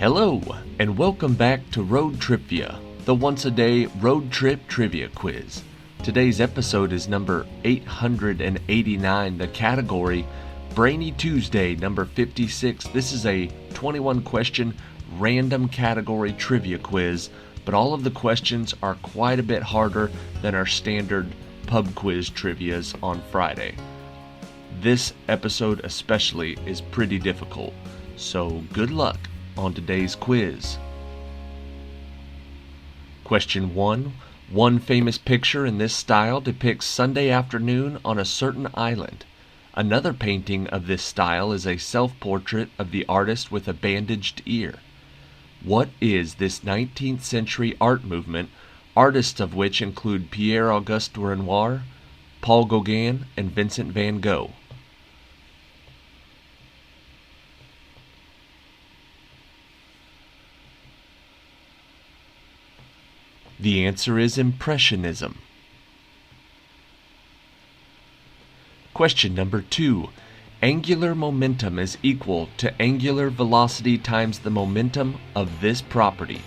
Hello, and welcome back to Road TRIpVIA, the once-a-day road trip trivia quiz. Today's episode is number 889, the category Brainy Tuesday, number 56. This is a 21-question random category trivia quiz, but all of the questions are quite a bit harder than our standard pub quiz trivias on Friday. This episode especially is pretty difficult, so good luck on today's quiz. Question 1. One famous picture in this style depicts Sunday afternoon on a certain island. Another painting of this style is a self-portrait of the artist with a bandaged ear. What is this 19th century art movement, artists of which include Pierre-Auguste Renoir, Paul Gauguin, and Vincent van Gogh? The answer is Impressionism. Question number 2. Angular momentum is equal to angular velocity times the momentum of this property.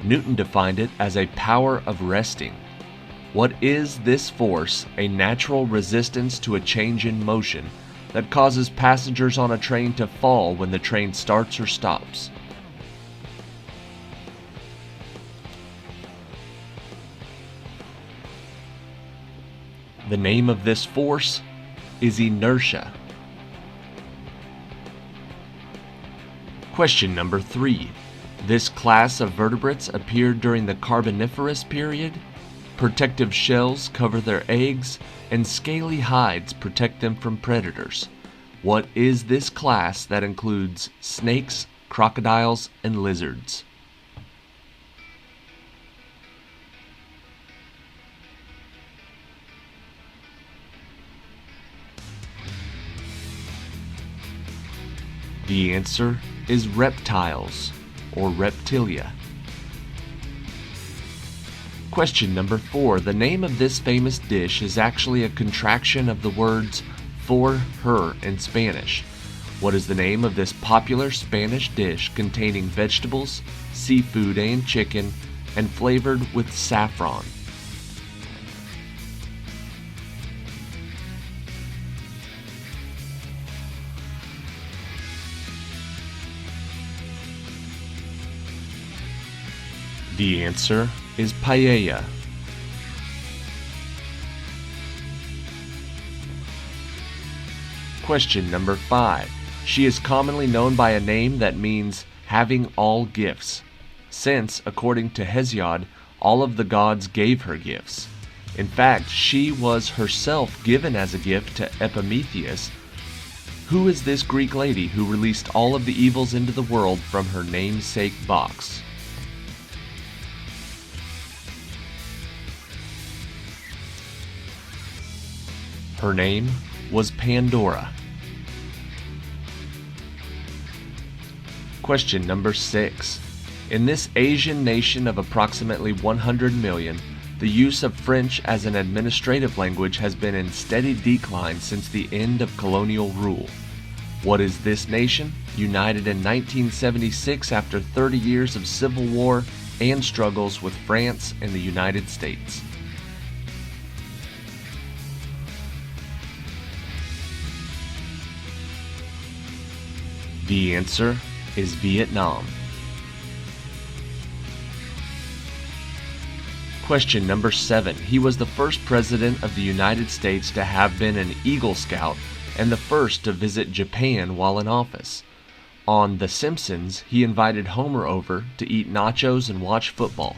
Newton defined it as a power of resting. What is this force, a natural resistance to a change in motion, that causes passengers on a train to fall when the train starts or stops? The name of this force is inertia. Question number 3. This class of vertebrates appeared during the Carboniferous period. Protective shells cover their eggs, and scaly hides protect them from predators. What is this class that includes snakes, crocodiles, and lizards? The answer is reptiles, or reptilia. Question number 4. The name of this famous dish is actually a contraction of the words for her in Spanish. What is the name of this popular Spanish dish containing vegetables, seafood, and chicken, and flavored with saffron? The answer is paella. Question number 5. She is commonly known by a name that means having all gifts, since, according to Hesiod, all of the gods gave her gifts. In fact, she was herself given as a gift to Epimetheus. Who is this Greek lady who released all of the evils into the world from her namesake box? Her name was Pandora. Question number 6. In this Asian nation of approximately 100 million, the use of French as an administrative language has been in steady decline since the end of colonial rule. What is this nation, united in 1976 after 30 years of civil war and struggles with France and the United States? The answer is Vietnam. Question number 7. He was the first president of the United States to have been an Eagle Scout and the first to visit Japan while in office. On The Simpsons, he invited Homer over to eat nachos and watch football.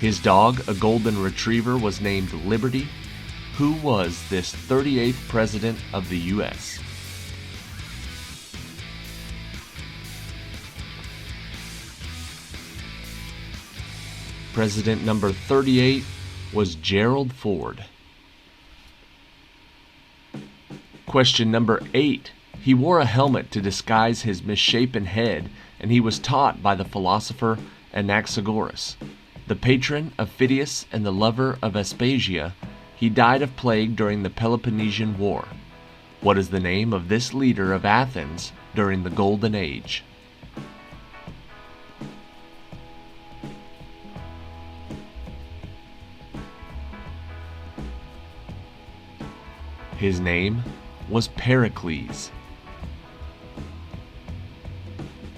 His dog, a golden retriever, was named Liberty. Who was this 38th president of the U.S.? President number 38 was Gerald Ford. Question number 8. He wore a helmet to disguise his misshapen head, and he was taught by the philosopher Anaxagoras. The patron of Phidias and the lover of Aspasia, he died of plague during the Peloponnesian War. What is the name of this leader of Athens during the Golden Age? His name was Pericles.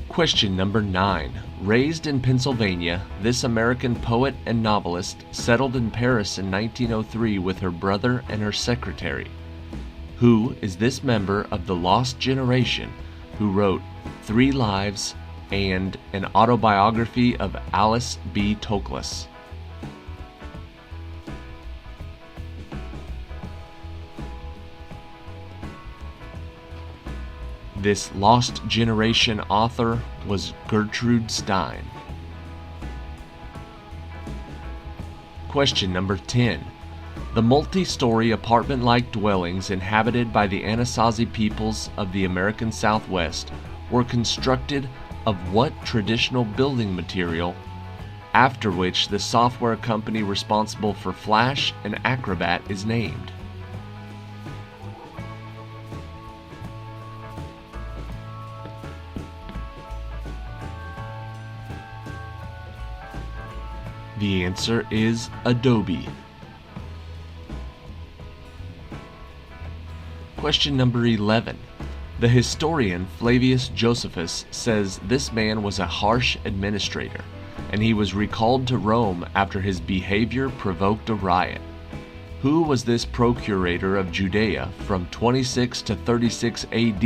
Question number 9. Raised in Pennsylvania, this American poet and novelist settled in Paris in 1903 with her brother and her secretary. Who is this member of the Lost Generation who wrote 3 Lives and an autobiography of Alice B. Toklas? This Lost Generation author was Gertrude Stein. Question number 10. The multi-story apartment-like dwellings inhabited by the Anasazi peoples of the American Southwest were constructed of what traditional building material, after which the software company responsible for Flash and Acrobat is named? The answer is Adobe. Question number 11. The historian Flavius Josephus says this man was a harsh administrator, and he was recalled to Rome after his behavior provoked a riot. Who was this procurator of Judea from 26 to 36 AD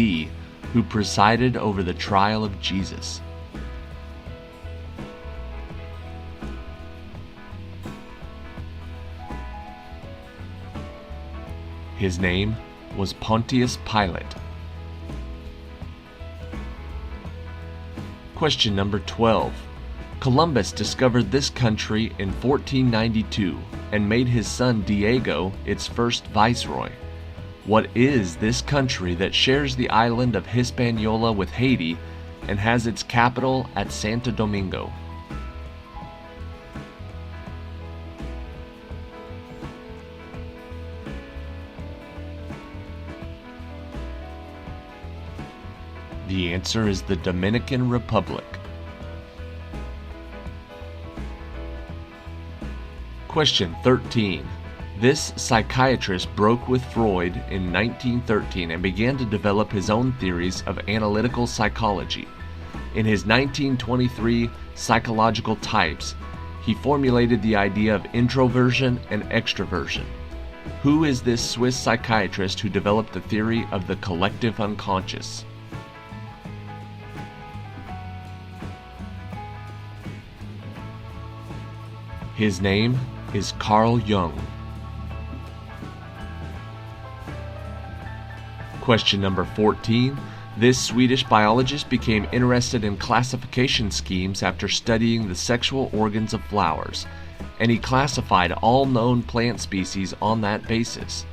who presided over the trial of Jesus? His name was Pontius Pilate. Question number 12. Columbus discovered this country in 1492 and made his son Diego its first viceroy. What is this country that shares the island of Hispaniola with Haiti and has its capital at Santo Domingo? The answer is the Dominican Republic. Question 13. This psychiatrist broke with Freud in 1913 and began to develop his own theories of analytical psychology. In his 1923 Psychological Types, he formulated the idea of introversion and extroversion. Who is this Swiss psychiatrist who developed the theory of the collective unconscious? His name is Carl Jung. Question number 14. This Swedish biologist became interested in classification schemes after studying the sexual organs of flowers, and he classified all known plant species on that basis.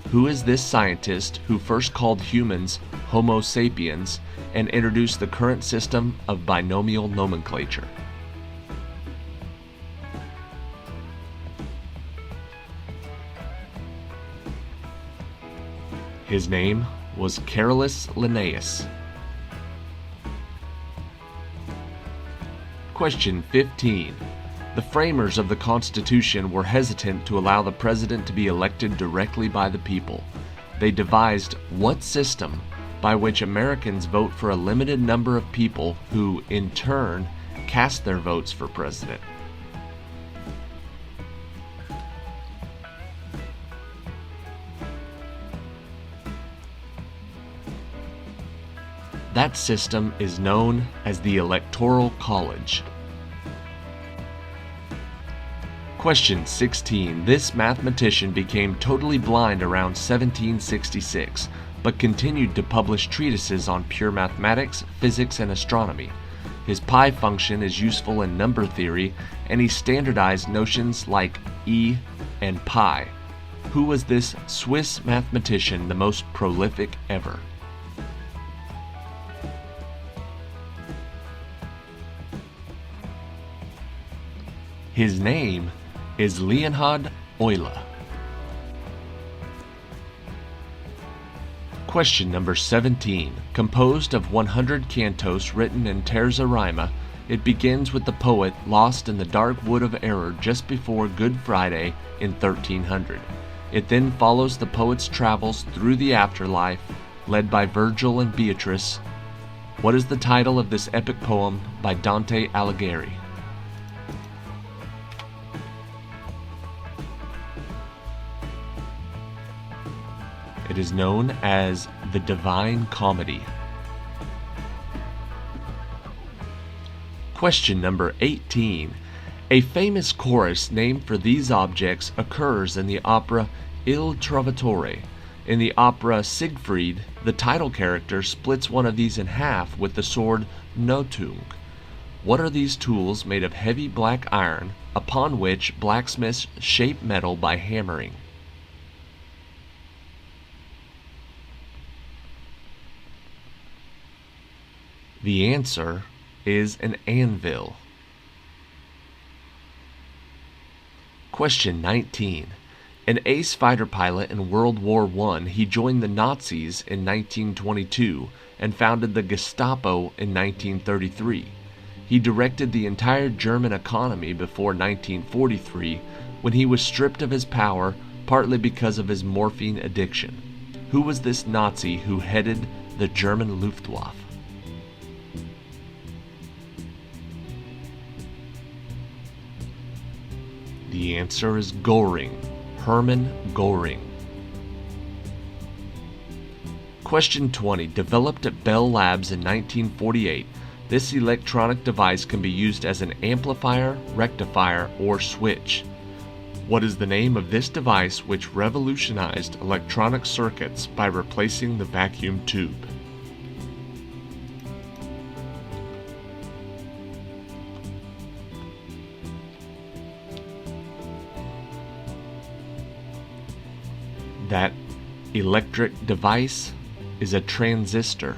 Who is this scientist who first called humans Homo sapiens and introduced the current system of binomial nomenclature? His name was Carolus Linnaeus. Question 15. The framers of the Constitution were hesitant to allow the president to be elected directly by the people. They devised what system by which Americans vote for a limited number of people who, in turn, cast their votes for president? That system is known as the Electoral College. Question 16. This mathematician became totally blind around 1766, but continued to publish treatises on pure mathematics, physics, and astronomy. His pi function is useful in number theory, and he standardized notions like e and pi. Who was this Swiss mathematician, the most prolific ever? His name is Leonhard Euler. Question number 17. Composed of 100 cantos written in terza rima, it begins with the poet lost in the dark wood of error just before Good Friday in 1300. It then follows the poet's travels through the afterlife, led by Virgil and Beatrice. What is the title of this epic poem by Dante Alighieri? It is known as the Divine Comedy. Question number 18. A famous chorus named for these objects occurs in the opera Il Trovatore. In the opera Siegfried, the title character splits one of these in half with the sword Notung. What are these tools made of heavy black iron upon which blacksmiths shape metal by hammering? The answer is an anvil. Question 19. An ace fighter pilot in World War I, he joined the Nazis in 1922 and founded the Gestapo in 1933. He directed the entire German economy before 1943, when he was stripped of his power partly because of his morphine addiction. Who was this Nazi who headed the German Luftwaffe? The answer is Göring, Hermann Göring. Question 20. Developed at Bell Labs in 1948, this electronic device can be used as an amplifier, rectifier, or switch. What is the name of this device which revolutionized electronic circuits by replacing the vacuum tube? That electric device is a transistor.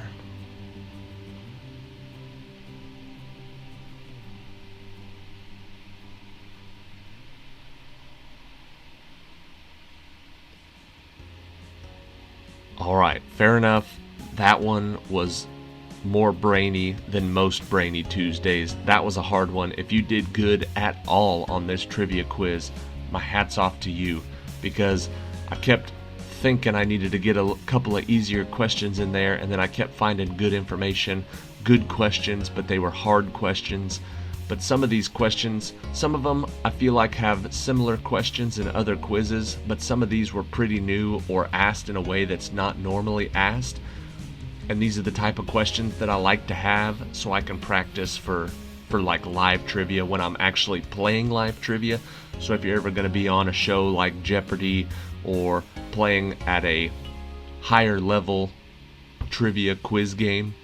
Alright, fair enough. That one was more brainy than most Brainy Tuesdays. That was a hard one. If you did good at all on this trivia quiz, my hat's off to you, because I kept thinking I needed to get a couple of easier questions in there, and then I kept finding good information, good questions, but they were hard questions. But some of these questions, some of them I feel like have similar questions in other quizzes, but some of these were pretty new or asked in a way that's not normally asked. And these are the type of questions that I like to have so I can practice for like live trivia when I'm actually playing live trivia. So if you're ever going to be on a show like Jeopardy or playing at a higher level trivia quiz game,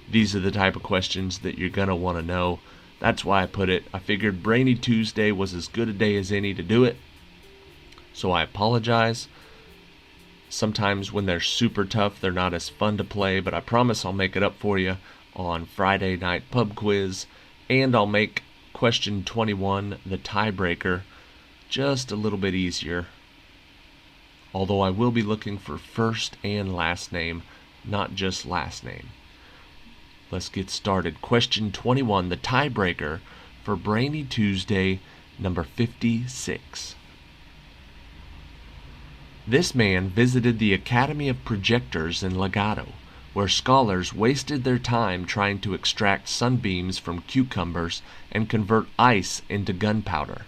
these are the type of questions that you're going to want to know. That's why I put it. I figured Brainy Tuesday was as good a day as any to do it. So I apologize. Sometimes when they're super tough, they're not as fun to play, but I promise I'll make it up for you on Friday night pub quiz, and I'll make question 21, the tiebreaker, just a little bit easier. Although I will be looking for first and last name, not just last name. Let's get started. Question 21, the tiebreaker for Brainy Tuesday number 56. This man visited the Academy of Projectors in Legato, where scholars wasted their time trying to extract sunbeams from cucumbers and convert ice into gunpowder.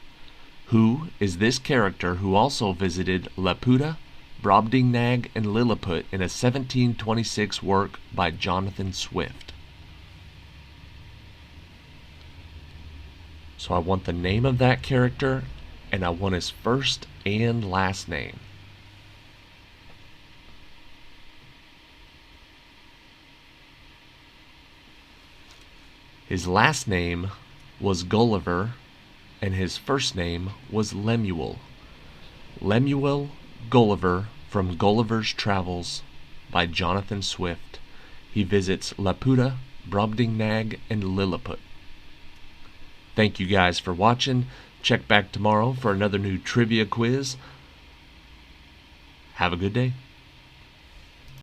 Who is this character who also visited Laputa, Brobdingnag, and Lilliput in a 1726 work by Jonathan Swift? So I want the name of that character, and I want his first and last name. His last name was Gulliver, and his first name was Lemuel. Lemuel Gulliver from Gulliver's Travels by Jonathan Swift. He visits Laputa, Brobdingnag, and Lilliput. Thank you guys for watching. Check back tomorrow for another new trivia quiz. Have a good day.